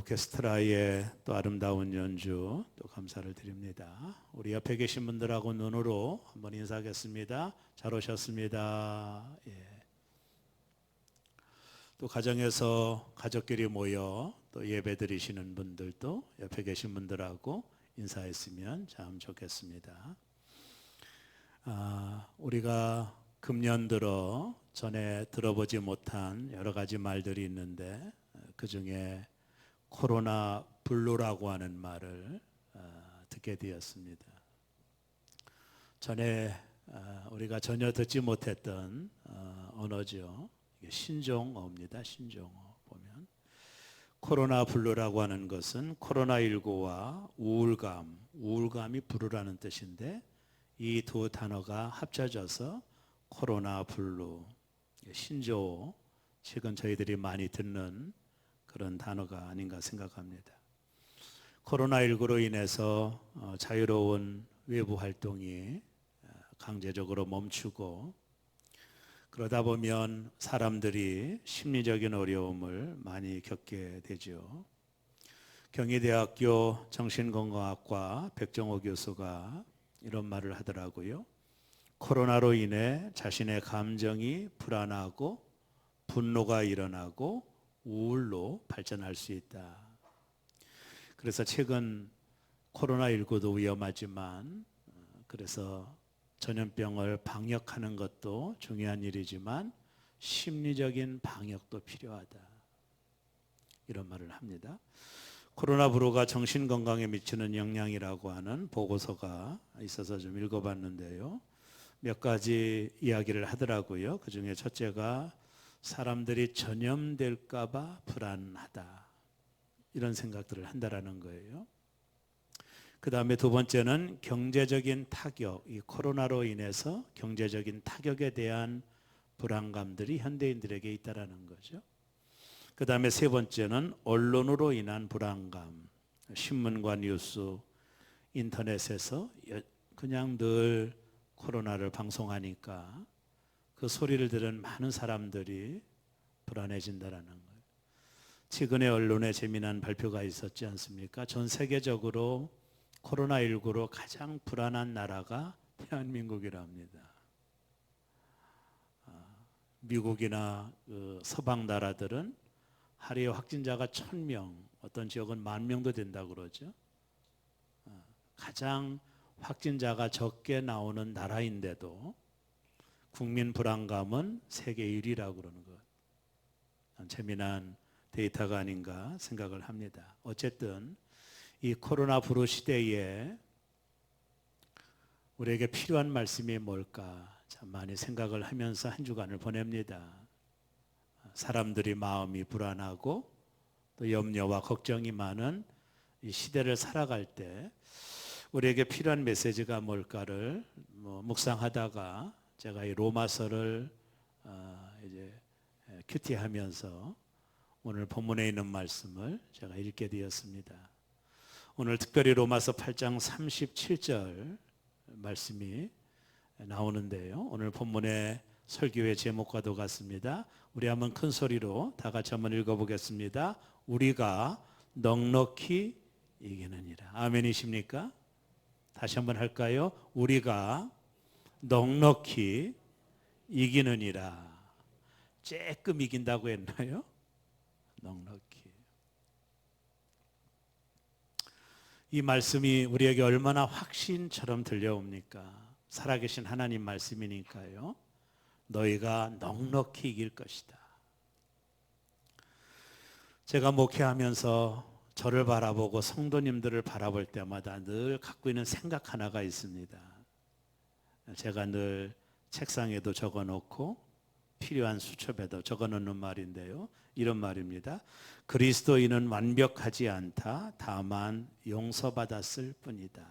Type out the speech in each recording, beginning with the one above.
오케스트라의 또 아름다운 연주 또 감사를 드립니다. 우리 옆에 계신 분들하고 눈으로 한번 인사하겠습니다. 잘 오셨습니다. 예. 또 가정에서 가족끼리 모여 또 예배 드리시는 분들도 옆에 계신 분들하고 인사했으면 참 좋겠습니다. 우리가 금년 들어 전에 들어보지 못한 여러 가지 말들이 있는데 그 중에 코로나 블루라고 하는 말을 듣게 되었습니다. 전에 우리가 전혀 듣지 못했던 언어죠. 신종어입니다. 신종어 보면 코로나 블루라고 하는 것은 코로나19와 우울감이 부르라는 뜻인데 이 두 단어가 합쳐져서 코로나 블루, 신조어, 최근 저희들이 많이 듣는 그런 단어가 아닌가 생각합니다. 코로나19로 인해서 자유로운 외부 활동이 강제적으로 멈추고 그러다 보면 사람들이 심리적인 어려움을 많이 겪게 되죠. 경희대학교 정신건강학과 백정호 교수가 이런 말을 하더라고요. 코로나로 인해 자신의 감정이 불안하고 분노가 일어나고 우울로 발전할 수 있다. 그래서 최근 코로나19도 위험하지만 그래서 전염병을 방역하는 것도 중요한 일이지만 심리적인 방역도 필요하다. 이런 말을 합니다. 코로나 블루가 정신건강에 미치는 영향이라고 하는 보고서가 있어서 좀 읽어봤는데요. 몇 가지 이야기를 하더라고요. 그 중에 첫째가 사람들이 전염될까 봐 불안하다. 이런 생각들을 한다라는 거예요. 그 다음에 두 번째는 경제적인 타격, 이 코로나로 인해서 경제적인 타격에 대한 불안감들이 현대인들에게 있다라는 거죠. 그 다음에 세 번째는 언론으로 인한 불안감, 신문과 뉴스, 인터넷에서 그냥 늘 코로나를 방송하니까 그 소리를 들은 많은 사람들이 불안해진다라는 거예요. 최근에 언론에 재미난 발표가 있었지 않습니까? 전 세계적으로 코로나19로 가장 불안한 나라가 대한민국이랍니다. 미국이나 서방 나라들은 하루에 확진자가 1000명, 어떤 지역은 10,000명도 된다고 그러죠. 가장 확진자가 적게 나오는 나라인데도 국민 불안감은 세계 1위라고 그러는 것. 재미난 데이터가 아닌가 생각을 합니다. 어쨌든 이 코로나 브루 시대에 우리에게 필요한 말씀이 뭘까 참 많이 생각을 하면서 한 주간을 보냅니다. 사람들이 마음이 불안하고 또 염려와 걱정이 많은 이 시대를 살아갈 때 우리에게 필요한 메시지가 뭘까를 묵상하다가 제가 이 로마서를 이제 큐티하면서 오늘 본문에 있는 말씀을 제가 읽게 되었습니다. 오늘 특별히 로마서 8장 37절 말씀이 나오는데요. 오늘 본문의 설교의 제목과도 같습니다. 우리 한번 큰 소리로 다 같이 한번 읽어보겠습니다. 우리가 넉넉히 이기느니라. 아멘이십니까? 다시 한번 할까요? 우리가 넉넉히 이기느니라. 조금 이긴다고 했나요? 넉넉히. 이 말씀이 우리에게 얼마나 확신처럼 들려옵니까? 살아계신 하나님 말씀이니까요. 너희가 넉넉히 이길 것이다. 제가 목회하면서 저를 바라보고 성도님들을 바라볼 때마다 늘 갖고 있는 생각 하나가 있습니다. 제가 늘 책상에도 적어놓고 필요한 수첩에도 적어놓는 말인데요. 이런 말입니다. 그리스도인은 완벽하지 않다. 다만 용서받았을 뿐이다.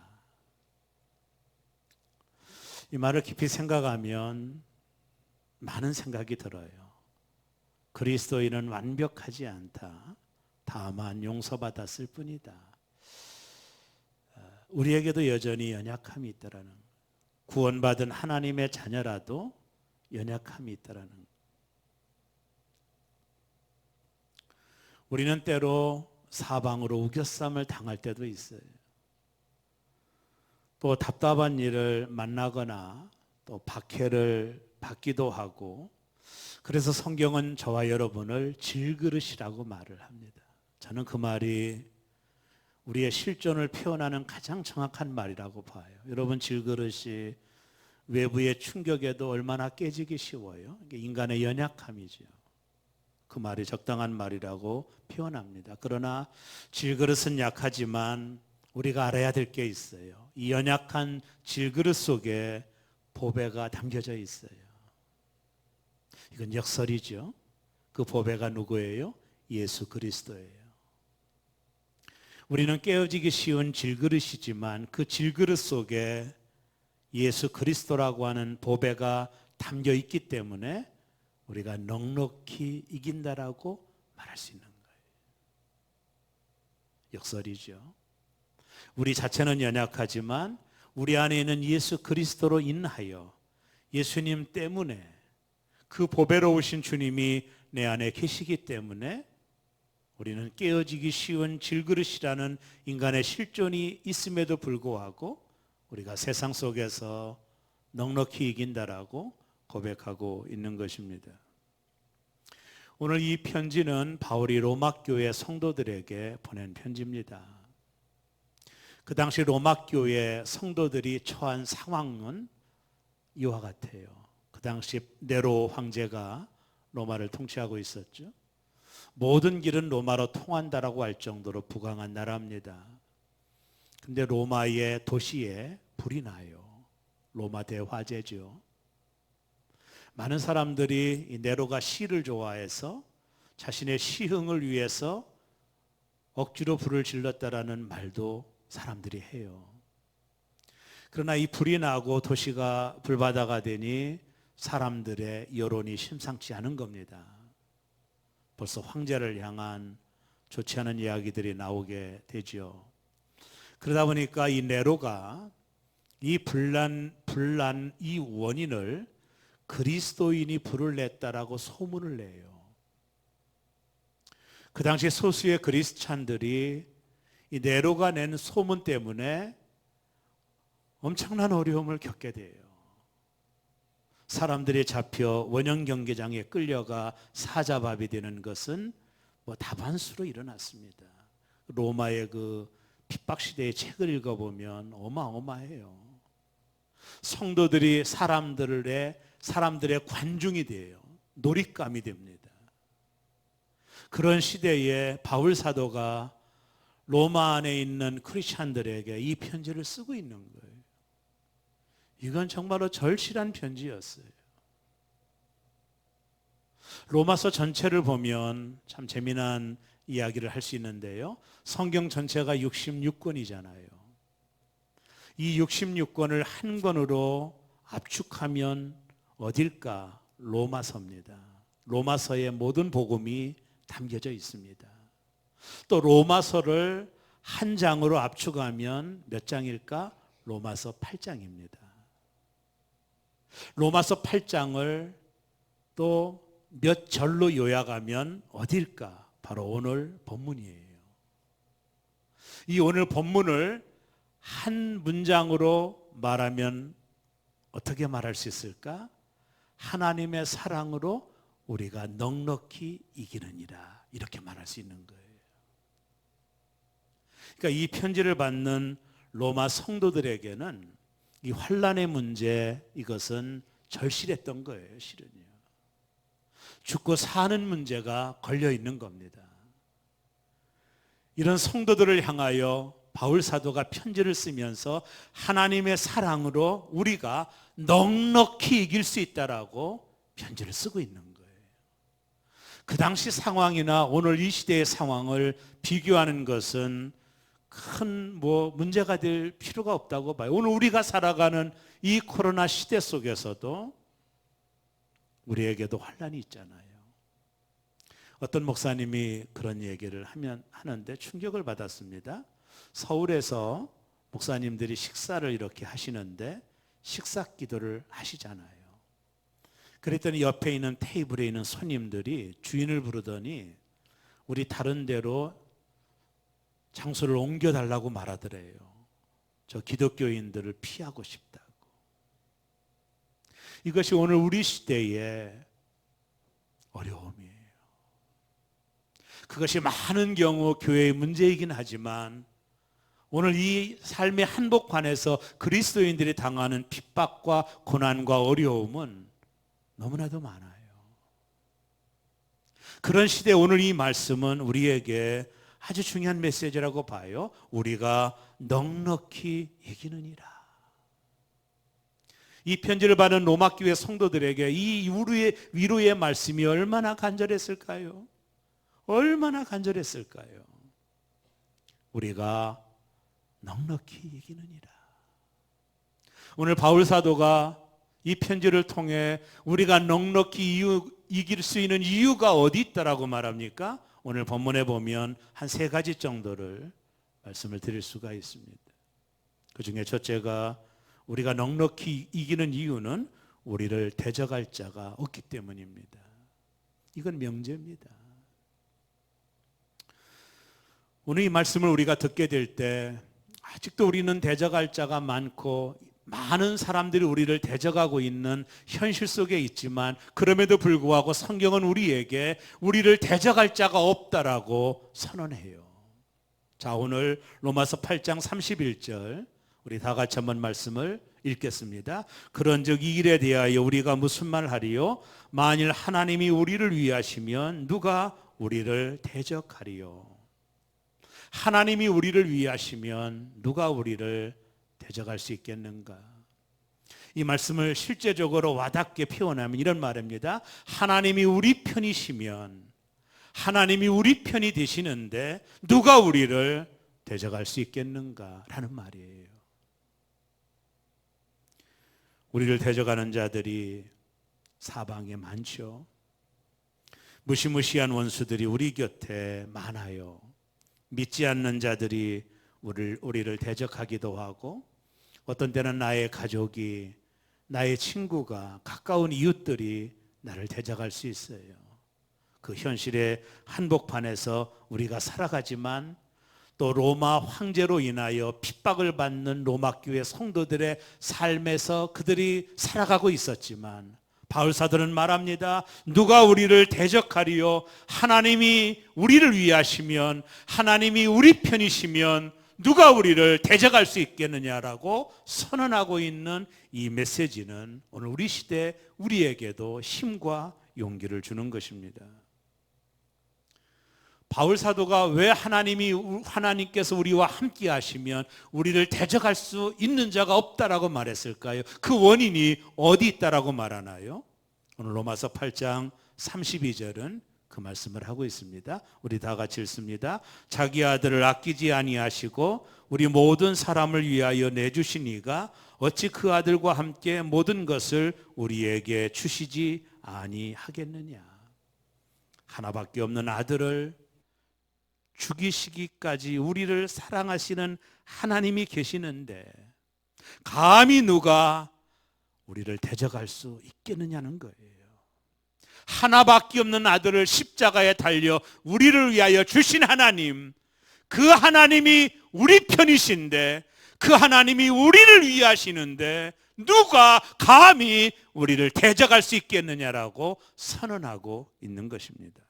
이 말을 깊이 생각하면 많은 생각이 들어요. 그리스도인은 완벽하지 않다. 다만 용서받았을 뿐이다. 우리에게도 여전히 연약함이 있다라는, 구원받은 하나님의 자녀라도 연약함이 있다라는. 우리는 때로 사방으로 우겨쌈을 당할 때도 있어요. 또 답답한 일을 만나거나 또 박해를 받기도 하고, 그래서 성경은 저와 여러분을 질그릇이라고 말을 합니다. 저는 그 말이 우리의 실존을 표현하는 가장 정확한 말이라고 봐요. 여러분, 질그릇이 외부의 충격에도 얼마나 깨지기 쉬워요. 이게 인간의 연약함이죠. 그 말이 적당한 말이라고 표현합니다. 그러나 질그릇은 약하지만 우리가 알아야 될 게 있어요. 이 연약한 질그릇 속에 보배가 담겨져 있어요. 이건 역설이죠. 그 보배가 누구예요? 예수 그리스도예요. 우리는 깨어지기 쉬운 질그릇이지만 그 질그릇 속에 예수 그리스도라고 하는 보배가 담겨 있기 때문에 우리가 넉넉히 이긴다라고 말할 수 있는 거예요. 역설이죠. 우리 자체는 연약하지만 우리 안에 있는 예수 그리스도로 인하여, 예수님 때문에, 그 보배로우신 주님이 내 안에 계시기 때문에 우리는 깨어지기 쉬운 질그릇이라는 인간의 실존이 있음에도 불구하고 우리가 세상 속에서 넉넉히 이긴다라고 고백하고 있는 것입니다. 오늘 이 편지는 바울이 로마 교회 성도들에게 보낸 편지입니다. 그 당시 로마 교회 성도들이 처한 상황은 이와 같아요. 그 당시 네로 황제가 로마를 통치하고 있었죠. 모든 길은 로마로 통한다라고 할 정도로 부강한 나라입니다. 근데 로마의 도시에 불이 나요. 로마 대화재죠. 많은 사람들이 이 네로가 시를 좋아해서 자신의 시흥을 위해서 억지로 불을 질렀다라는 말도 사람들이 해요. 그러나 이 불이 나고 도시가 불바다가 되니 사람들의 여론이 심상치 않은 겁니다. 벌써 황제를 향한 좋지 않은 이야기들이 나오게 되죠. 그러다 보니까 이 네로가 이 분란 이 원인을 그리스도인이 불을 냈다라고 소문을 내요. 그 당시 소수의 그리스찬들이 이 네로가 낸 소문 때문에 엄청난 어려움을 겪게 돼요. 사람들이 잡혀 원형 경계장에 끌려가 사자밥이 되는 것은 다반수로 일어났습니다. 로마의 그 핍박 시대의 책을 읽어보면 어마어마해요. 성도들이 사람들의 관중이 돼요. 놀잇감이 됩니다. 그런 시대에 바울 사도가 로마 안에 있는 크리스찬들에게 이 편지를 쓰고 있는 거예요. 이건 정말로 절실한 편지였어요. 로마서 전체를 보면 참 재미난 이야기를 할 수 있는데요. 성경 전체가 66권이잖아요. 이 66권을 한 권으로 압축하면 어딜까? 로마서입니다. 로마서의 모든 복음이 담겨져 있습니다. 또 로마서를 한 장으로 압축하면 몇 장일까? 로마서 8장입니다. 로마서 8장을 또 몇 절로 요약하면 어딜까? 바로 오늘 본문이에요. 이 오늘 본문을 한 문장으로 말하면 어떻게 말할 수 있을까? 하나님의 사랑으로 우리가 넉넉히 이기느니라, 이렇게 말할 수 있는 거예요. 그러니까 이 편지를 받는 로마 성도들에게는 이 환난의 문제, 이것은 절실했던 거예요. 실은요. 죽고 사는 문제가 걸려 있는 겁니다. 이런 성도들을 향하여 바울 사도가 편지를 쓰면서 하나님의 사랑으로 우리가 넉넉히 이길 수 있다라고 편지를 쓰고 있는 거예요. 그 당시 상황이나 오늘 이 시대의 상황을 비교하는 것은 큰 문제가 될 필요가 없다고 봐요. 오늘 우리가 살아가는 이 코로나 시대 속에서도 우리에게도 환난이 있잖아요. 어떤 목사님이 그런 얘기를 하는데 충격을 받았습니다. 서울에서 목사님들이 식사를 이렇게 하시는데 식사 기도를 하시잖아요. 그랬더니 옆에 있는 테이블에 있는 손님들이 주인을 부르더니 우리 다른 데로 장소를 옮겨달라고 말하더래요. 저 기독교인들을 피하고 싶다고. 이것이 오늘 우리 시대의 어려움이에요. 그것이 많은 경우 교회의 문제이긴 하지만 오늘 이 삶의 한복판에서 그리스도인들이 당하는 핍박과 고난과 어려움은 너무나도 많아요. 그런 시대에 오늘 이 말씀은 우리에게 아주 중요한 메시지라고 봐요. 우리가 넉넉히 이기느니라. 이 편지를 받은 로마 교회 성도들에게 이 위로의 말씀이 얼마나 간절했을까요? 얼마나 간절했을까요? 우리가 넉넉히 이기느니라. 오늘 바울 사도가 이 편지를 통해 우리가 넉넉히 이길 수 있는 이유가 어디 있다라고 말합니까? 오늘 본문에 보면 한 3가지 정도를 말씀을 드릴 수가 있습니다. 그 중에 첫째가 우리가 넉넉히 이기는 이유는 우리를 대적할 자가 없기 때문입니다. 이건 명제입니다. 오늘 이 말씀을 우리가 듣게 될 때 아직도 우리는 대적할 자가 많고 많은 사람들이 우리를 대적하고 있는 현실 속에 있지만 그럼에도 불구하고 성경은 우리에게 우리를 대적할 자가 없다라고 선언해요. 자, 오늘 로마서 8장 31절 우리 다 같이 한번 말씀을 읽겠습니다. 그런즉 이 일에 대하여 우리가 무슨 말 하리요? 만일 하나님이 우리를 위하시면 누가 우리를 대적하리요? 하나님이 우리를 위하시면 누가 우리를 대적할 수 있겠는가? 이 말씀을 실제적으로 와닿게 표현하면 이런 말입니다. 하나님이 우리 편이시면, 하나님이 우리 편이 되시는데 누가 우리를 대적할 수 있겠는가? 라는 말이에요. 우리를 대적하는 자들이 사방에 많죠. 무시무시한 원수들이 우리 곁에 많아요. 믿지 않는 자들이 우리를 대적하기도 하고 어떤 때는 나의 가족이, 나의 친구가, 가까운 이웃들이 나를 대적할 수 있어요. 그 현실의 한복판에서 우리가 살아가지만 또 로마 황제로 인하여 핍박을 받는 로마 교회 성도들의 삶에서 그들이 살아가고 있었지만 바울 사도는 말합니다. 누가 우리를 대적하리요? 하나님이 우리를 위하시면, 하나님이 우리 편이시면 누가 우리를 대적할 수 있겠느냐라고 선언하고 있는 이 메시지는 오늘 우리 시대 우리에게도 힘과 용기를 주는 것입니다. 바울 사도가 왜 하나님께서 우리와 함께 하시면 우리를 대적할 수 있는 자가 없다라고 말했을까요? 그 원인이 어디 있다라고 말하나요? 오늘 로마서 8장 32절은 그 말씀을 하고 있습니다. 우리 다 같이 읽습니다. 자기 아들을 아끼지 아니하시고 우리 모든 사람을 위하여 내주신 이가 어찌 그 아들과 함께 모든 것을 우리에게 주시지 아니하겠느냐. 하나밖에 없는 아들을 죽이시기까지 우리를 사랑하시는 하나님이 계시는데 감히 누가 우리를 대적할 수 있겠느냐는 거예요. 하나밖에 없는 아들을 십자가에 달려 우리를 위하여 주신 하나님, 그 하나님이 우리 편이신데, 그 하나님이 우리를 위하시는데 누가 감히 우리를 대적할 수 있겠느냐라고 선언하고 있는 것입니다.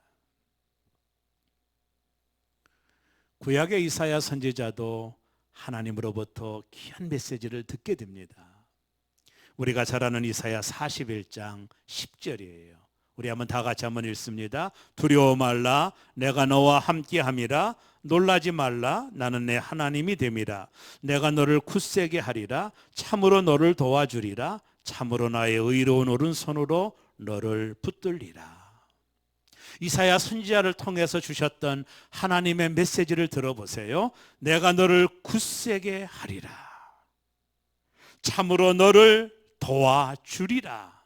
구약의 이사야 선지자도 하나님으로부터 귀한 메시지를 듣게 됩니다. 우리가 잘 아는 이사야 41장 10절이에요. 우리 한번 다 같이 한번 읽습니다. 두려워 말라, 내가 너와 함께함이라. 놀라지 말라, 나는 내 하나님이 됨이라. 내가 너를 굳세게 하리라. 참으로 너를 도와주리라. 참으로 나의 의로운 오른손으로 너를 붙들리라. 이사야 선지자를 통해서 주셨던 하나님의 메시지를 들어보세요. 내가 너를 굳세게 하리라. 참으로 너를 도와주리라.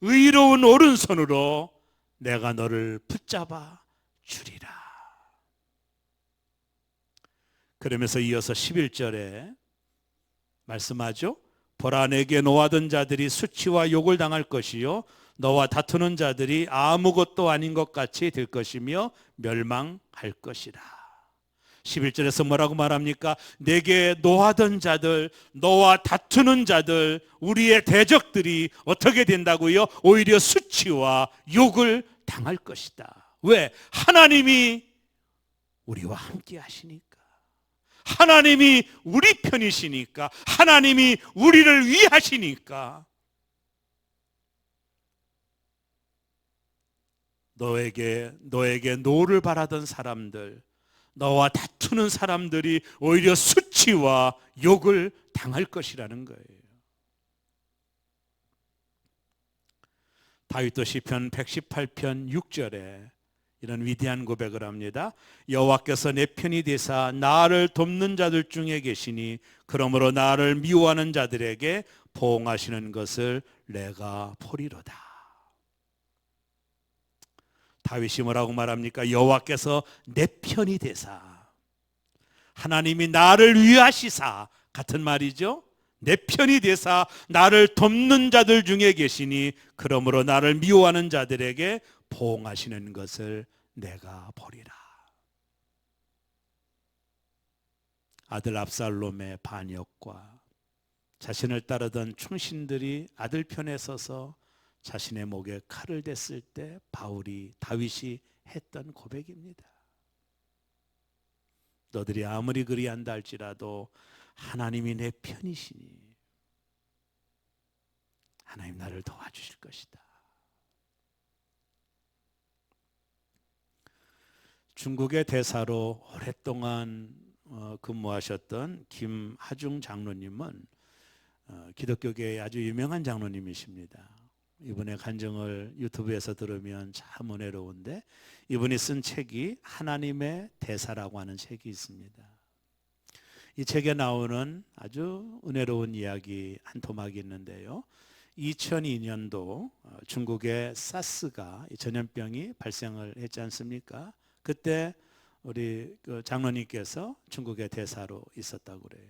의로운 오른손으로 내가 너를 붙잡아 주리라. 그러면서 이어서 11절에 말씀하죠. 보라, 내게 노하던 자들이 수치와 욕을 당할 것이요 너와 다투는 자들이 아무것도 아닌 것 같이 될 것이며 멸망할 것이라. 11절에서 뭐라고 말합니까? 내게 노하던 자들, 너와 다투는 자들, 우리의 대적들이 어떻게 된다고요? 오히려 수치와 욕을 당할 것이다. 왜? 하나님이 우리와 함께 하시니까. 하나님이 우리 편이시니까. 하나님이 우리를 위하시니까. 너에게 노를 바라던 사람들, 너와 다투는 사람들이 오히려 수치와 욕을 당할 것이라는 거예요. 다윗도 시편 118편 6절에 이런 위대한 고백을 합니다. 여호와께서 내 편이 되사 나를 돕는 자들 중에 계시니 그러므로 나를 미워하는 자들에게 보응하시는 것을 내가 보리로다. 다윗이 뭐라고 말합니까? 여호와께서 내 편이 되사, 하나님이 나를 위하시사, 같은 말이죠. 내 편이 되사 나를 돕는 자들 중에 계시니 그러므로 나를 미워하는 자들에게 보응하시는 것을 내가 보리라. 아들 압살롬의 반역과 자신을 따르던 충신들이 아들 편에 서서 자신의 목에 칼을 댔을 때 다윗이 했던 고백입니다. 너들이 아무리 그리한다 할지라도 하나님이 내 편이시니 하나님 나를 도와주실 것이다. 중국의 대사로 오랫동안 근무하셨던 김하중 장로님은 기독교계의 아주 유명한 장로님이십니다. 이분의 간증을 유튜브에서 들으면 참 은혜로운데, 이분이 쓴 책이 하나님의 대사라고 하는 책이 있습니다. 이 책에 나오는 아주 은혜로운 이야기 한 토막이 있는데요. 2002년도 중국의 사스가 전염병이 발생을 했지 않습니까? 그때 우리 장로님께서 중국의 대사로 있었다고 그래요.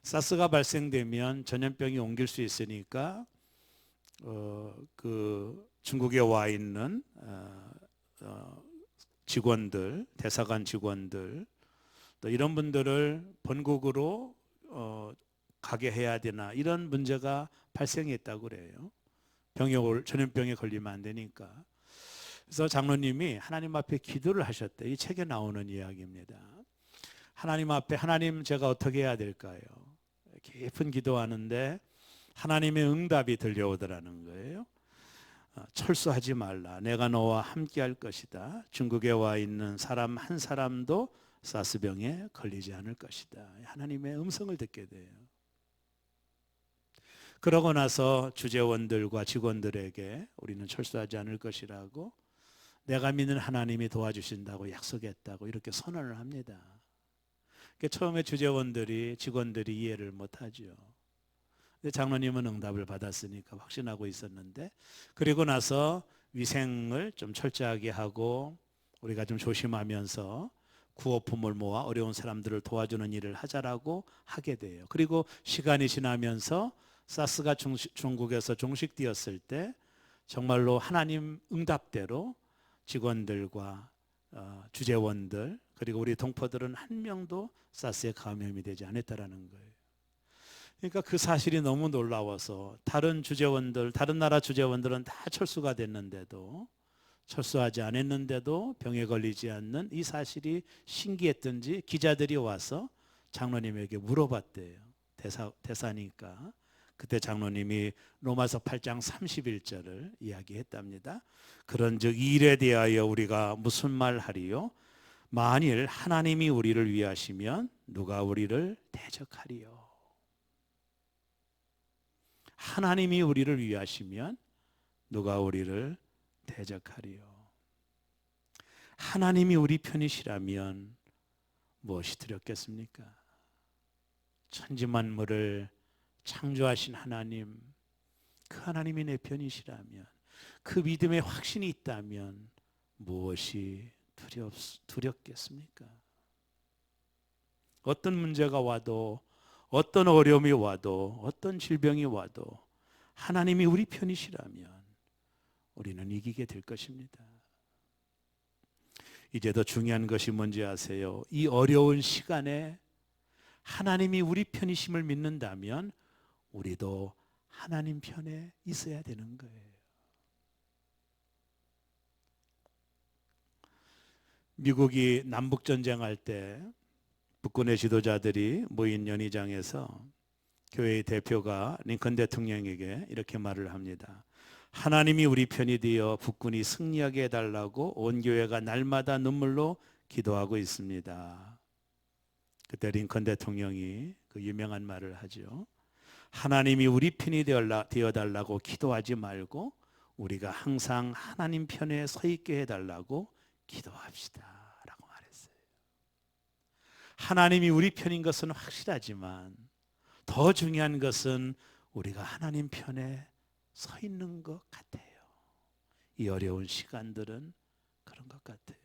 사스가 발생되면 전염병이 옮길 수 있으니까 그 중국에 와 있는 직원들, 대사관 직원들, 또 이런 분들을 본국으로 가게 해야 되나, 이런 문제가 발생했다고 그래요. 전염병에 걸리면 안 되니까. 그래서 장로님이 하나님 앞에 기도를 하셨대. 이 책에 나오는 이야기입니다. 하나님 앞에, 하나님 제가 어떻게 해야 될까요? 깊은 기도하는데 하나님의 응답이 들려오더라는 거예요. 철수하지 말라. 내가 너와 함께 할 것이다. 중국에 와 있는 사람 한 사람도 사스병에 걸리지 않을 것이다. 하나님의 음성을 듣게 돼요. 그러고 나서 주재원들과 직원들에게 우리는 철수하지 않을 것이라고, 내가 믿는 하나님이 도와주신다고 약속했다고 이렇게 선언을 합니다. 처음에 주재원들이, 직원들이 이해를 못하죠. 장로님은 응답을 받았으니까 확신하고 있었는데, 그리고 나서 위생을 좀 철저하게 하고 우리가 좀 조심하면서 구호품을 모아 어려운 사람들을 도와주는 일을 하자라고 하게 돼요. 그리고 시간이 지나면서 사스가 중국에서 종식되었을 때 정말로 하나님 응답대로 직원들과 주재원들, 그리고 우리 동포들은 한 명도 사스에 감염이 되지 않았다라는 거예요. 그러니까 그 사실이 너무 놀라워서 다른 나라 주재원들은 다 철수가 됐는데도, 철수하지 않았는데도 병에 걸리지 않는 이 사실이 신기했던지 기자들이 와서 장로님에게 물어봤대요. 대사니까. 그때 장로님이 로마서 8장 31절을 이야기했답니다. 그런즉 이 일에 대하여 우리가 무슨 말 하리요? 만일 하나님이 우리를 위하시면 누가 우리를 대적하리요? 하나님이 우리를 위하시면 누가 우리를 대적하리요? 하나님이 우리 편이시라면 무엇이 두렵겠습니까? 천지만물을 창조하신 하나님, 그 하나님이 내 편이시라면, 그 믿음의 확신이 있다면 무엇이 두렵겠습니까? 어떤 문제가 와도, 어떤 어려움이 와도, 어떤 질병이 와도 하나님이 우리 편이시라면 우리는 이기게 될 것입니다. 이제 더 중요한 것이 뭔지 아세요? 이 어려운 시간에 하나님이 우리 편이심을 믿는다면 우리도 하나님 편에 있어야 되는 거예요. 미국이 남북전쟁할 때 북군의 지도자들이 모인 연의장에서 교회의 대표가 링컨 대통령에게 이렇게 말을 합니다. 하나님이 우리 편이 되어 북군이 승리하게 해달라고 온 교회가 날마다 눈물로 기도하고 있습니다. 그때 링컨 대통령이 그 유명한 말을 하죠. 하나님이 우리 편이 되어달라고 기도하지 말고 우리가 항상 하나님 편에 서 있게 해달라고 기도합시다 라고 말했어요. 하나님이 우리 편인 것은 확실하지만 더 중요한 것은 우리가 하나님 편에 서 있는 것 같아요. 이 어려운 시간들은 그런 것 같아요.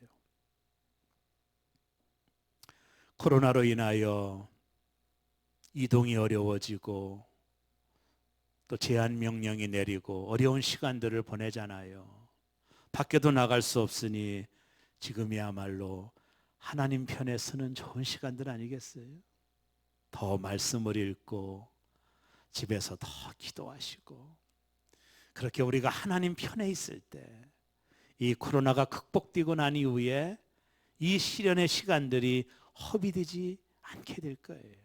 코로나로 인하여 이동이 어려워지고 또 제한 명령이 내리고 어려운 시간들을 보내잖아요. 밖에도 나갈 수 없으니 지금이야말로 하나님 편에 서는 좋은 시간들 아니겠어요? 더 말씀을 읽고 집에서 더 기도하시고 그렇게 우리가 하나님 편에 있을 때 이 코로나가 극복되고 난 이후에 이 시련의 시간들이 허비되지 않게 될 거예요.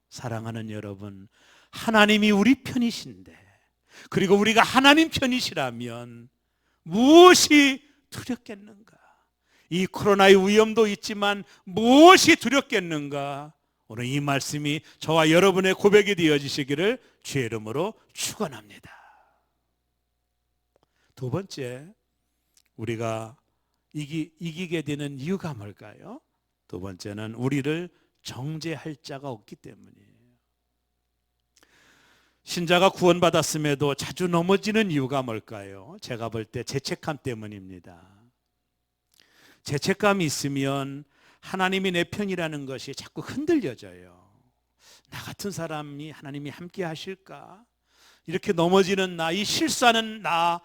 사랑하는 여러분, 하나님이 우리 편이신데 그리고 우리가 하나님 편이시라면 무엇이 두렵겠는가? 이 코로나의 위험도 있지만 무엇이 두렵겠는가? 오늘 이 말씀이 저와 여러분의 고백이 되어지시기를 주의 이름으로 축원합니다. 두 번째, 우리가 이기게 되는 이유가 뭘까요? 두 번째는 우리를 정죄할 자가 없기 때문이에요. 신자가 구원받았음에도 자주 넘어지는 이유가 뭘까요? 제가 볼 때 죄책감 때문입니다. 죄책감이 있으면 하나님이 내 편이라는 것이 자꾸 흔들려져요. 나 같은 사람이 하나님이 함께 하실까? 이렇게 넘어지는 나, 이 실수하는 나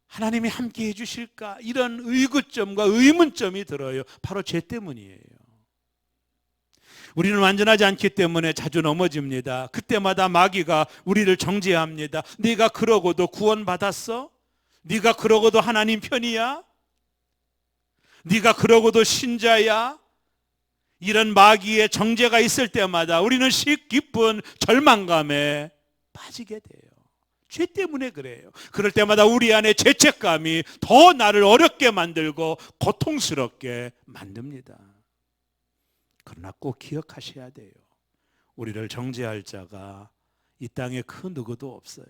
하나님이 함께 해주실까? 이런 의구점과 의문점이 들어요. 바로 죄 때문이에요. 우리는 완전하지 않기 때문에 자주 넘어집니다. 그때마다 마귀가 우리를 정죄합니다. 네가 그러고도 구원받았어? 네가 그러고도 하나님 편이야? 네가 그러고도 신자야? 이런 마귀의 정죄가 있을 때마다 우리는 깊은 절망감에 빠지게 돼요. 죄 때문에 그래요. 그럴 때마다 우리 안에 죄책감이 더 나를 어렵게 만들고 고통스럽게 만듭니다. 그러나 꼭 기억하셔야 돼요. 우리를 정죄할 자가 이 땅에 그 누구도 없어요.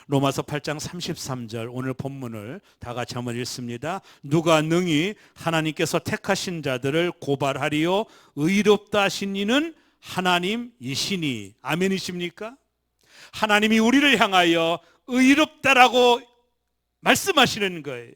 로마서 8장 33절 오늘 본문을 다 같이 한번 읽습니다. 누가 능히 하나님께서 택하신 자들을 고발하리요 의롭다 하신 이는 하나님이시니. 아멘이십니까? 하나님이 우리를 향하여 의롭다라고 말씀하시는 거예요.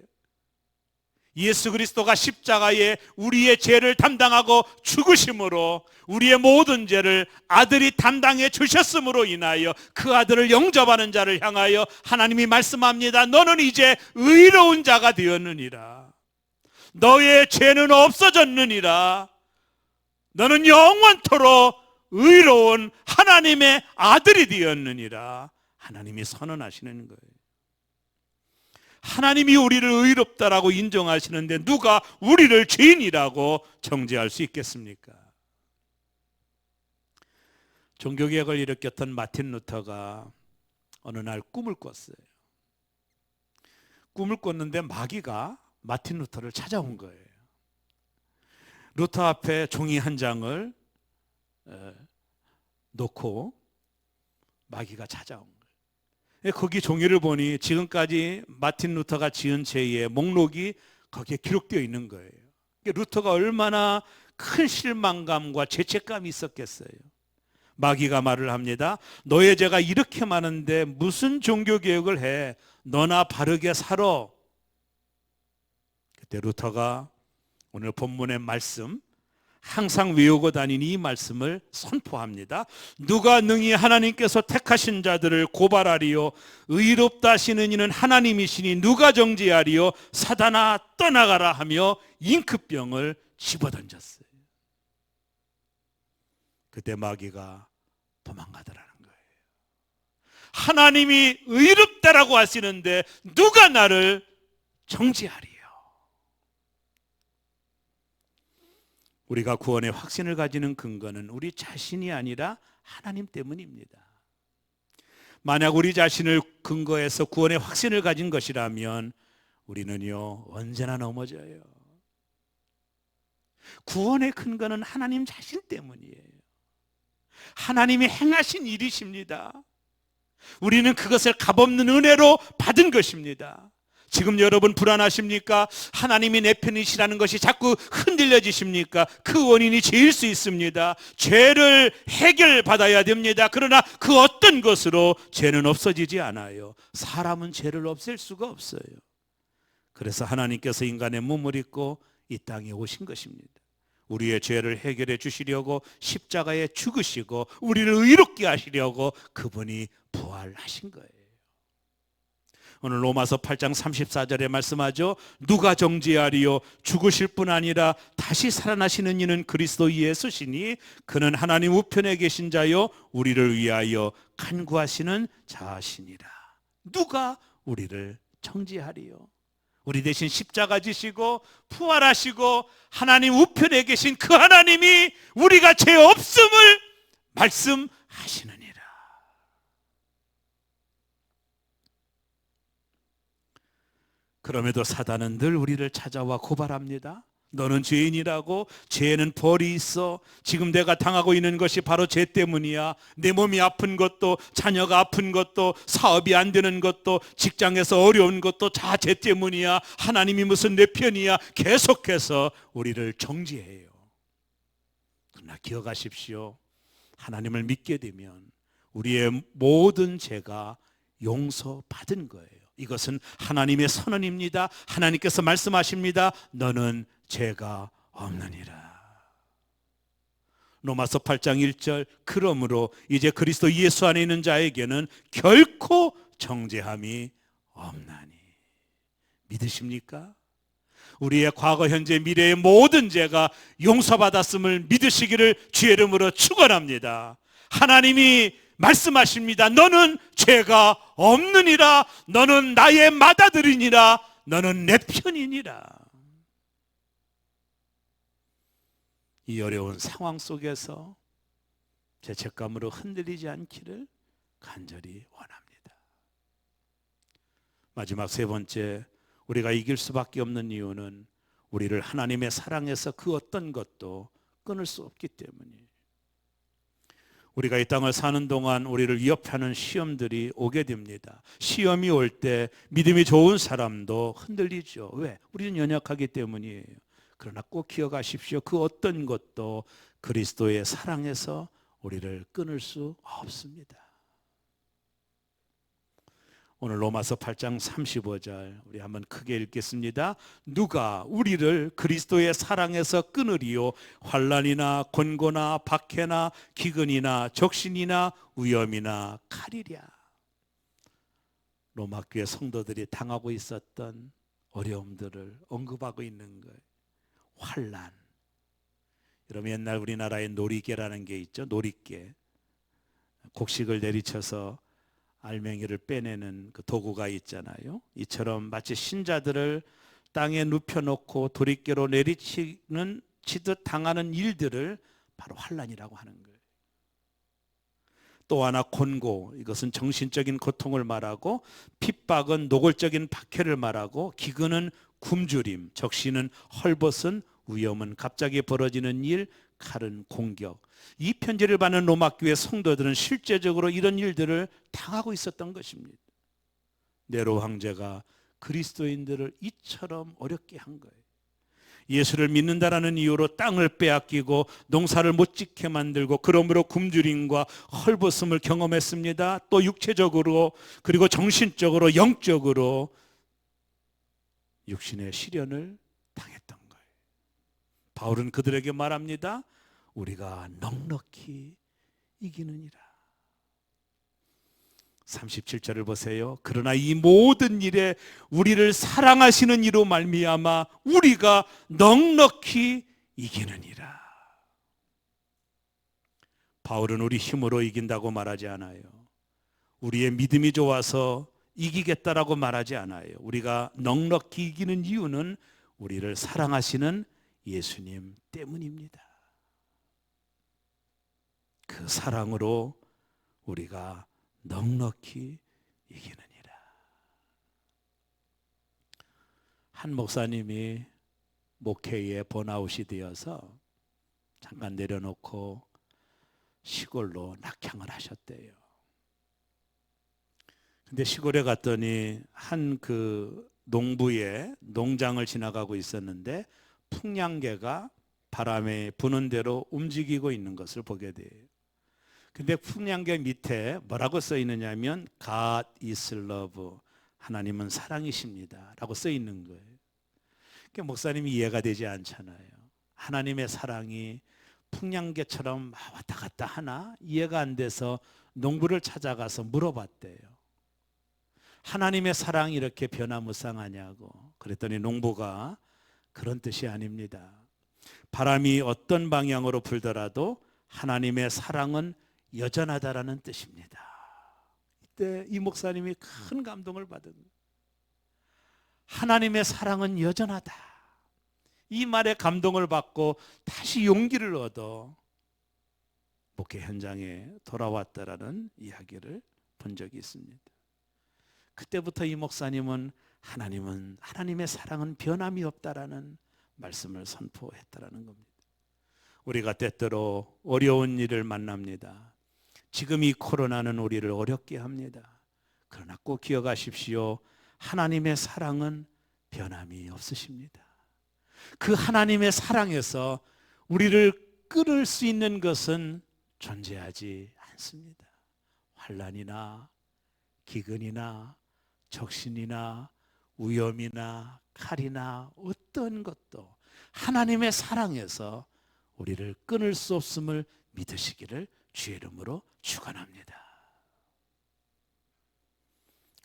예수 그리스도가 십자가에 우리의 죄를 담당하고 죽으심으로 우리의 모든 죄를 아들이 담당해 주셨음으로 인하여 그 아들을 영접하는 자를 향하여 하나님이 말씀합니다. 너는 이제 의로운 자가 되었느니라. 너의 죄는 없어졌느니라. 너는 영원토록 의로운 하나님의 아들이 되었느니라. 하나님이 선언하시는 거예요. 하나님이 우리를 의롭다라고 인정하시는데 누가 우리를 죄인이라고 정죄할 수 있겠습니까? 종교개혁을 일으켰던 마틴 루터가 어느 날 꿈을 꿨어요. 꿈을 꿨는데 마귀가 마틴 루터를 찾아온 거예요. 루터 앞에 종이 한 장을 놓고 마귀가 찾아온 거예요. 거기 종이를 보니 지금까지 마틴 루터가 지은 죄의 목록이 거기에 기록되어 있는 거예요. 루터가 얼마나 큰 실망감과 죄책감이 있었겠어요. 마귀가 말을 합니다. 너의 죄가 이렇게 많은데 무슨 종교개혁을 해? 너나 바르게 살아. 그때 루터가 오늘 본문의 말씀 항상 외우고 다니는 이 말씀을 선포합니다. 누가 능히 하나님께서 택하신 자들을 고발하리요 의롭다 하시는 이는 하나님이시니 누가 정죄하리요 사단아 떠나가라 하며 잉크병을 집어던졌어요. 그때 마귀가 도망가더라는 거예요. 하나님이 의롭다라고 하시는데 누가 나를 정죄하리요? 우리가 구원의 확신을 가지는 근거는 우리 자신이 아니라 하나님 때문입니다. 만약 우리 자신을 근거해서 구원의 확신을 가진 것이라면 우리는요 언제나 넘어져요. 구원의 근거는 하나님 자신 때문이에요. 하나님이 행하신 일이십니다. 우리는 그것을 값없는 은혜로 받은 것입니다. 지금 여러분 불안하십니까? 하나님이 내 편이시라는 것이 자꾸 흔들려지십니까? 그 원인이 죄일 수 있습니다. 죄를 해결받아야 됩니다. 그러나 그 어떤 것으로 죄는 없어지지 않아요. 사람은 죄를 없앨 수가 없어요. 그래서 하나님께서 인간의 몸을 입고 이 땅에 오신 것입니다. 우리의 죄를 해결해 주시려고 십자가에 죽으시고 우리를 의롭게 하시려고 그분이 부활하신 거예요. 오늘 로마서 8장 34절에 말씀하죠. 누가 정죄하리요? 죽으실 뿐 아니라 다시 살아나시는 이는 그리스도 예수시니 그는 하나님 우편에 계신 자요 우리를 위하여 간구하시는 자시니라. 누가 우리를 정죄하리요? 우리 대신 십자가 지시고 부활하시고 하나님 우편에 계신 그 하나님이 우리가 죄 없음을 말씀하시느니라. 그럼에도 사단은 늘 우리를 찾아와 고발합니다. 너는 죄인이라고, 죄에는 벌이 있어. 지금 내가 당하고 있는 것이 바로 죄 때문이야. 내 몸이 아픈 것도, 자녀가 아픈 것도, 사업이 안 되는 것도, 직장에서 어려운 것도 다 죄 때문이야. 하나님이 무슨 내 편이야. 계속해서 우리를 정죄해요. 그러나 기억하십시오. 하나님을 믿게 되면 우리의 모든 죄가 용서받은 거예요. 이것은 하나님의 선언입니다. 하나님께서 말씀하십니다. 너는 죄가 없느니라. 로마서 8장 1절 그러므로 이제 그리스도 예수 안에 있는 자에게는 결코 정죄함이 없나니. 믿으십니까? 우리의 과거, 현재, 미래의 모든 죄가 용서받았음을 믿으시기를 주의 이름으로 축원합니다. 하나님이 말씀하십니다. 너는 죄가 없느니라. 너는 나의 맏아들이니라. 너는 내 편이니라. 이 어려운 상황 속에서 죄책감으로 흔들리지 않기를 간절히 원합니다. 마지막 세 번째, 우리가 이길 수밖에 없는 이유는 우리를 하나님의 사랑에서 그 어떤 것도 끊을 수 없기 때문이에요. 우리가 이 땅을 사는 동안 우리를 위협하는 시험들이 오게 됩니다. 시험이 올 때 믿음이 좋은 사람도 흔들리죠. 왜? 우리는 연약하기 때문이에요. 그러나 꼭 기억하십시오. 그 어떤 것도 그리스도의 사랑에서 우리를 끊을 수 없습니다. 오늘 로마서 8장 35절 우리 한번 크게 읽겠습니다. 누가 우리를 그리스도의 사랑에서 끊으리요? 환난이나 곤고나 박해나 기근이나 적신이나 위험이나 칼이랴. 로마 교회 성도들이 당하고 있었던 어려움들을 언급하고 있는 거예요. 환난. 여러분 옛날 우리나라에 놀이개라는 게 있죠. 놀이개. 곡식을 내리쳐서 알맹이를 빼내는 그 도구가 있잖아요. 이처럼 마치 신자들을 땅에 눕혀놓고 도리깨로 내리치는 치듯 당하는 일들을 바로 환난이라고 하는 거예요. 또 하나 곤고, 이것은 정신적인 고통을 말하고, 핍박은 노골적인 박해를 말하고, 기근은 굶주림, 적신은 헐벗은 위험은 갑자기 벌어지는 일, 칼은 공격. 이 편지를 받는 로마 교회 성도들은 실제적으로 이런 일들을 당하고 있었던 것입니다. 네로 황제가 그리스도인들을 이처럼 어렵게 한 거예요. 예수를 믿는다라는 이유로 땅을 빼앗기고 농사를 못 짓게 만들고 그러므로 굶주림과 헐벗음을 경험했습니다. 또 육체적으로 그리고 정신적으로 영적으로 육신의 시련을 당했던 거예요. 바울은 그들에게 말합니다. 우리가 넉넉히 이기느니라. 37절을 보세요. 그러나 이 모든 일에 우리를 사랑하시는 이로 말미암아 우리가 넉넉히 이기느니라. 바울은 우리 힘으로 이긴다고 말하지 않아요. 우리의 믿음이 좋아서 이기겠다라고 말하지 않아요. 우리가 넉넉히 이기는 이유는 우리를 사랑하시는 예수님 때문입니다. 그 사랑으로 우리가 넉넉히 이기느니라. 한 목사님이 목회에 번아웃이 되어서 잠깐 내려놓고 시골로 낙향을 하셨대요. 근데 시골에 갔더니 한 그 농부의 농장을 지나가고 있었는데 풍량개가 바람에 부는 대로 움직이고 있는 것을 보게 돼요. 근데 풍량개 밑에 뭐라고 써 있느냐면 God is love, 하나님은 사랑이십니다 라고 써 있는 거예요. 그러니까 목사님이 이해가 되지 않잖아요. 하나님의 사랑이 풍량개처럼 왔다 갔다 하나? 이해가 안 돼서 농부를 찾아가서 물어봤대요. 하나님의 사랑이 이렇게 변화무쌍하냐고. 그랬더니 농부가 그런 뜻이 아닙니다. 바람이 어떤 방향으로 불더라도 하나님의 사랑은 여전하다라는 뜻입니다. 이때 이 목사님이 큰 감동을 받은 거예요. 하나님의 사랑은 여전하다. 이 말에 감동을 받고 다시 용기를 얻어 목회 현장에 돌아왔다라는 이야기를 본 적이 있습니다. 그때부터 이 목사님은 하나님의 사랑은 변함이 없다라는 말씀을 선포했다라는 겁니다. 우리가 때때로 어려운 일을 만납니다. 지금 이 코로나는 우리를 어렵게 합니다. 그러나 꼭 기억하십시오. 하나님의 사랑은 변함이 없으십니다. 그 하나님의 사랑에서 우리를 끌을 수 있는 것은 존재하지 않습니다. 환난이나 기근이나 적신이나 위험이나 칼이나 어떤 것도 하나님의 사랑에서 우리를 끊을 수 없음을 믿으시기를 주의 이름으로 축원합니다.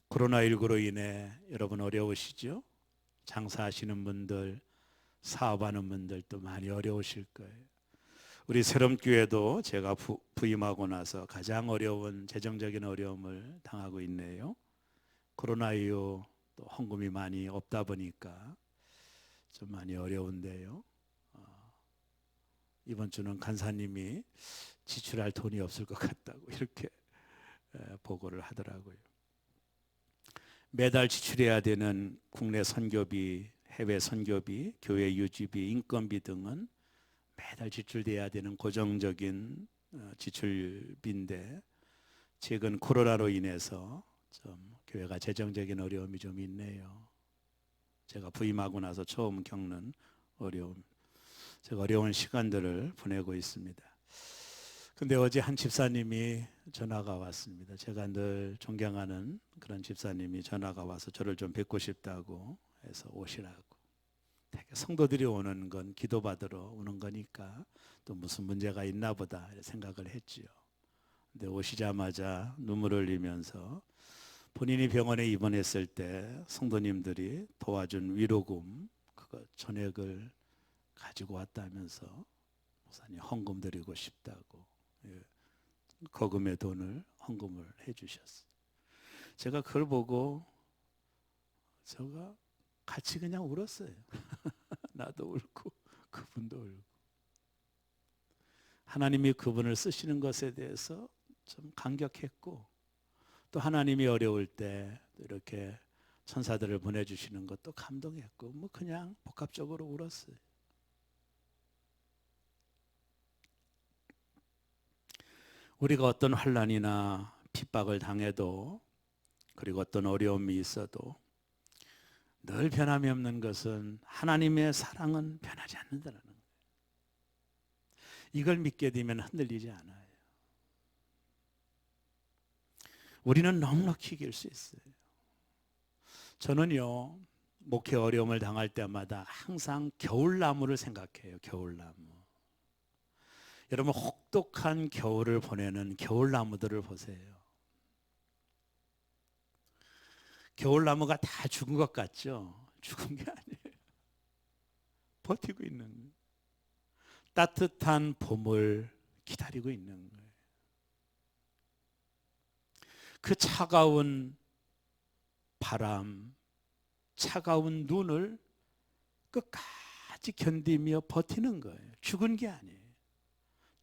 코로나19로 인해 여러분 어려우시죠? 장사하시는 분들, 사업하는 분들도 많이 어려우실 거예요. 우리 새롬교회도 제가 부임하고 나서 가장 어려운 재정적인 어려움을 당하고 있네요. 코로나 이후 또 헌금이 많이 없다 보니까 좀 많이 어려운데요. 이번 주는 간사님이 지출할 돈이 없을 것 같다고 이렇게 보고를 하더라고요. 매달 지출해야 되는 국내 선교비, 해외 선교비, 교회 유지비, 인건비 등은 매달 지출돼야 되는 고정적인 지출비인데 최근 코로나로 인해서 좀 교회가 재정적인 어려움이 좀 있네요. 제가 부임하고 나서 처음 겪는 어려움, 제가 어려운 시간들을 보내고 있습니다. 근데 어제 한 집사님이 전화가 왔습니다. 제가 늘 존경하는 그런 집사님이 전화가 와서 저를 좀 뵙고 싶다고 해서 오시라고. 성도들이 오는 건 기도받으러 오는 거니까 또 무슨 문제가 있나 보다 생각을 했지요. 근데 오시자마자 눈물을 흘리면서 본인이 병원에 입원했을 때 성도님들이 도와준 위로금 그거 전액을 가지고 왔다면서 목사님 헌금 드리고 싶다고 거금의 돈을 헌금을 해주셨어요. 제가 그걸 보고 제가 같이 그냥 울었어요. 나도 울고 그분도 울고. 하나님이 그분을 쓰시는 것에 대해서 좀 감격했고 또 하나님이 어려울 때 이렇게 천사들을 보내주시는 것도 감동했고 뭐 그냥 복합적으로 울었어요. 우리가 어떤 환난이나 핍박을 당해도 그리고 어떤 어려움이 있어도 늘 변함이 없는 것은 하나님의 사랑은 변하지 않는다는 거예요. 이걸 믿게 되면 흔들리지 않아요. 우리는 넉넉히 이길 수 있어요. 저는요 목회 어려움을 당할 때마다 항상 겨울나무를 생각해요. 겨울나무. 여러분, 혹독한 겨울을 보내는 겨울나무들을 보세요. 겨울나무가 다 죽은 것 같죠? 죽은 게 아니에요. 버티고 있는 거예요. 따뜻한 봄을 기다리고 있는 거예요. 그 차가운 바람, 차가운 눈을 끝까지 견디며 버티는 거예요. 죽은 게 아니에요.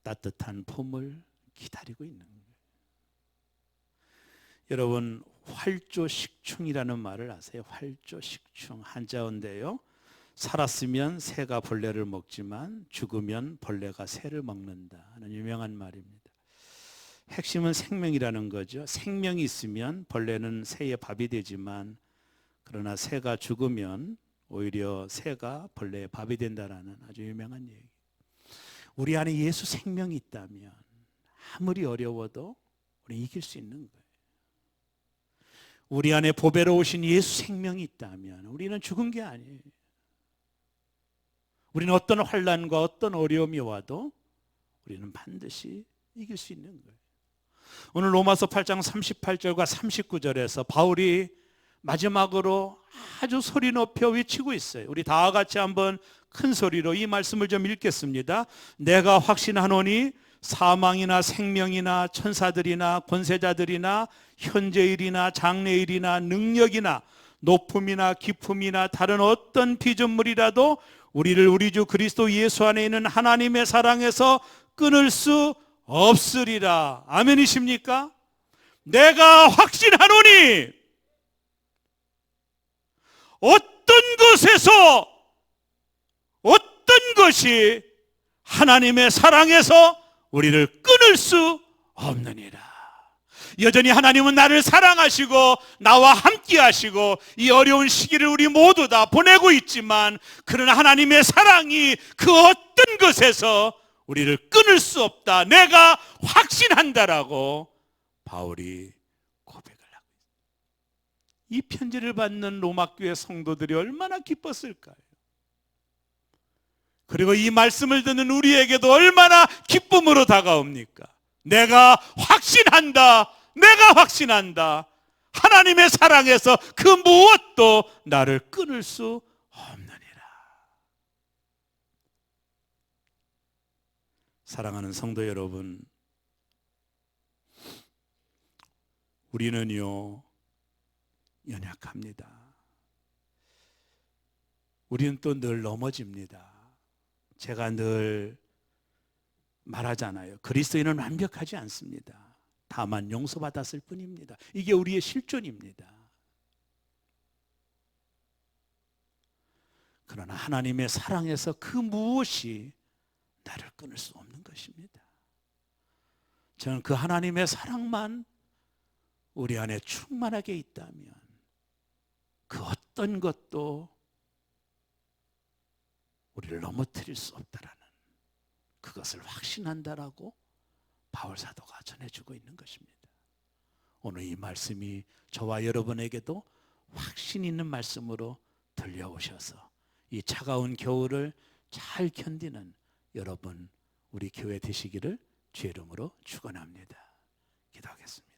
따뜻한 봄을 기다리고 있는 거예요. 여러분, 활조식충이라는 말을 아세요? 활조식충, 한자어인데요. 살았으면 새가 벌레를 먹지만 죽으면 벌레가 새를 먹는다 하는 유명한 말입니다. 핵심은 생명이라는 거죠. 생명이 있으면 벌레는 새의 밥이 되지만, 그러나 새가 죽으면 오히려 새가 벌레의 밥이 된다라는 아주 유명한 얘기. 우리 안에 예수 생명이 있다면 아무리 어려워도 우리 이길 수 있는 거예요. 우리 안에 보배로 오신 예수 생명이 있다면 우리는 죽은 게 아니에요. 우리는 어떤 환난과 어떤 어려움이 와도 우리는 반드시 이길 수 있는 거예요. 오늘 로마서 8장 38절과 39절에서 바울이 마지막으로 아주 소리 높여 외치고 있어요. 우리 다 같이 한번 큰 소리로 이 말씀을 좀 읽겠습니다. 내가 확신하노니 사망이나 생명이나 천사들이나 권세자들이나 현재일이나 장래일이나 능력이나 높음이나 깊음이나 다른 어떤 피조물이라도 우리를 우리 주 그리스도 예수 안에 있는 하나님의 사랑에서 끊을 수 없으리라. 아멘이십니까? 내가 확신하노니 어떤 것에서 어떤 것이 하나님의 사랑에서 우리를 끊을 수 없느니라. 여전히 하나님은 나를 사랑하시고 나와 함께 하시고 이 어려운 시기를 우리 모두 다 보내고 있지만, 그러나 하나님의 사랑이 그 어떤 것에서 우리를 끊을 수 없다, 내가 확신한다라고 바울이 고백을 하고 있습니다. 이 편지를 받는 로마교회 성도들이 얼마나 기뻤을까요? 그리고 이 말씀을 듣는 우리에게도 얼마나 기쁨으로 다가옵니까? 내가 확신한다, 내가 확신한다. 하나님의 사랑에서 그 무엇도 나를 끊을 수 없느니라. 사랑하는 성도 여러분, 우리는요 연약합니다. 우리는 또 늘 넘어집니다. 제가 늘 말하잖아요. 그리스도인은 완벽하지 않습니다. 다만 용서받았을 뿐입니다. 이게 우리의 실존입니다. 그러나 하나님의 사랑에서 그 무엇이 나를 끊을 수 없는 것입니다. 저는 그 하나님의 사랑만 우리 안에 충만하게 있다면 그 어떤 것도 우리를 넘어뜨릴 수 없다라는, 그것을 확신한다라고 바울 사도가 전해주고 있는 것입니다. 오늘 이 말씀이 저와 여러분에게도 확신 있는 말씀으로 들려오셔서 이 차가운 겨울을 잘 견디는 여러분, 우리 교회 되시기를 주의 이름으로 축원합니다. 기도하겠습니다.